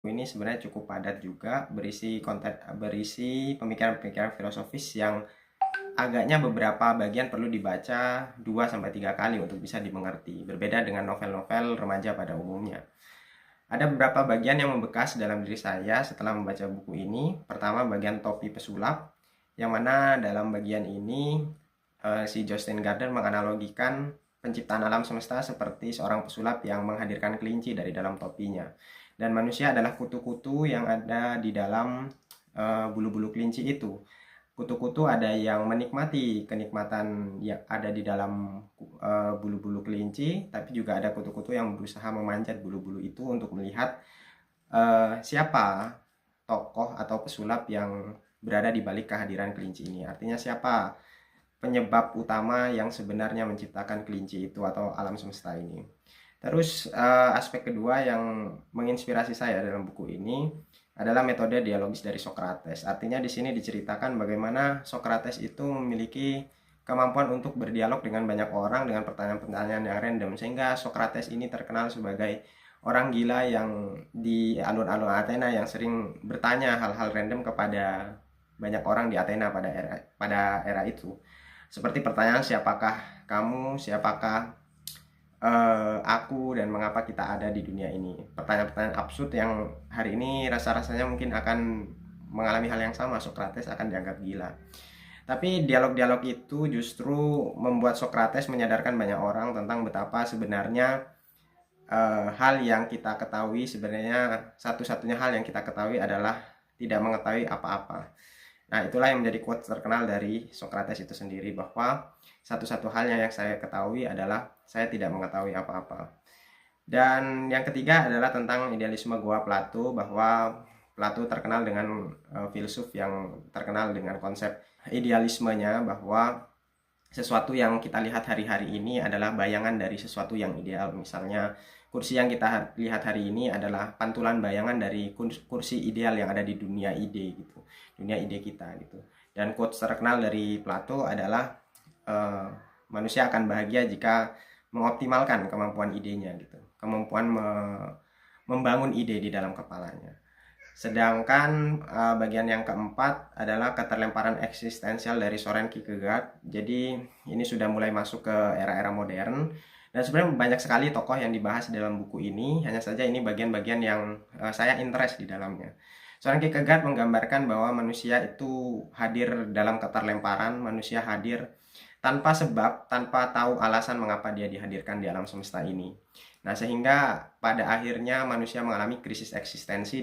Ini sebenarnya cukup padat juga, berisi pemikiran-pemikiran filosofis yang agaknya beberapa bagian perlu dibaca 2 sampai 3 kali untuk bisa dimengerti, berbeda dengan novel-novel remaja pada umumnya. Ada beberapa bagian yang membekas dalam diri saya setelah membaca buku ini. Pertama, bagian topi pesulap, yang mana dalam bagian ini si Justin Gardner menganalogikan penciptaan alam semesta seperti seorang pesulap yang menghadirkan kelinci dari dalam topinya. Dan manusia adalah kutu-kutu yang ada di dalam bulu-bulu kelinci itu. Kutu-kutu ada yang menikmati kenikmatan yang ada di dalam bulu-bulu kelinci, tapi juga ada kutu-kutu yang berusaha memanjat bulu-bulu itu untuk melihat siapa tokoh atau pesulap yang berada di balik kehadiran kelinci ini. Artinya siapa penyebab utama yang sebenarnya menciptakan kelinci itu atau alam semesta ini. Terus aspek kedua yang menginspirasi saya dalam buku ini adalah metode dialogis dari Socrates. Artinya di sini diceritakan bagaimana Socrates itu memiliki kemampuan untuk berdialog dengan banyak orang dengan pertanyaan-pertanyaan yang random, sehingga Socrates ini terkenal sebagai orang gila yang di alun-alun Athena yang sering bertanya hal-hal random kepada banyak orang di Athena pada era itu. Seperti pertanyaan siapakah kamu, siapakah aku, dan mengapa kita ada di dunia ini. Pertanyaan-pertanyaan absurd yang hari ini rasa-rasanya mungkin akan mengalami hal yang sama, Socrates akan dianggap gila. Tapi dialog-dialog itu justru membuat Socrates menyadarkan banyak orang tentang betapa sebenarnya hal yang kita ketahui, sebenarnya satu-satunya hal yang kita ketahui adalah tidak mengetahui apa-apa. Nah, itulah yang menjadi quote terkenal dari Socrates itu sendiri, bahwa satu-satu halnya yang saya ketahui adalah saya tidak mengetahui apa-apa. Dan yang ketiga adalah tentang idealisme gua Plato, bahwa Plato terkenal dengan filsuf yang terkenal dengan konsep idealismenya, bahwa sesuatu yang kita lihat hari-hari ini adalah bayangan dari sesuatu yang ideal. Misalnya, kursi yang kita lihat hari ini adalah pantulan bayangan dari kursi ideal yang ada di dunia ide gitu, dunia ide kita gitu. Dan quotes terkenal dari Plato adalah eh, manusia akan bahagia jika mengoptimalkan kemampuan idenya gitu, kemampuan membangun ide di dalam kepalanya. Sedangkan bagian yang keempat adalah keterlemparan eksistensial dari Soren Kierkegaard. Jadi ini sudah mulai masuk ke era-era modern. Dan sebenarnya banyak sekali tokoh yang dibahas dalam buku ini. Hanya saja ini bagian-bagian yang saya interest di dalamnya. Soren Kierkegaard menggambarkan bahwa manusia itu hadir dalam keterlemparan. Manusia hadir tanpa sebab, tanpa tahu alasan mengapa dia dihadirkan di alam semesta ini. Nah, sehingga pada akhirnya manusia mengalami krisis eksistensi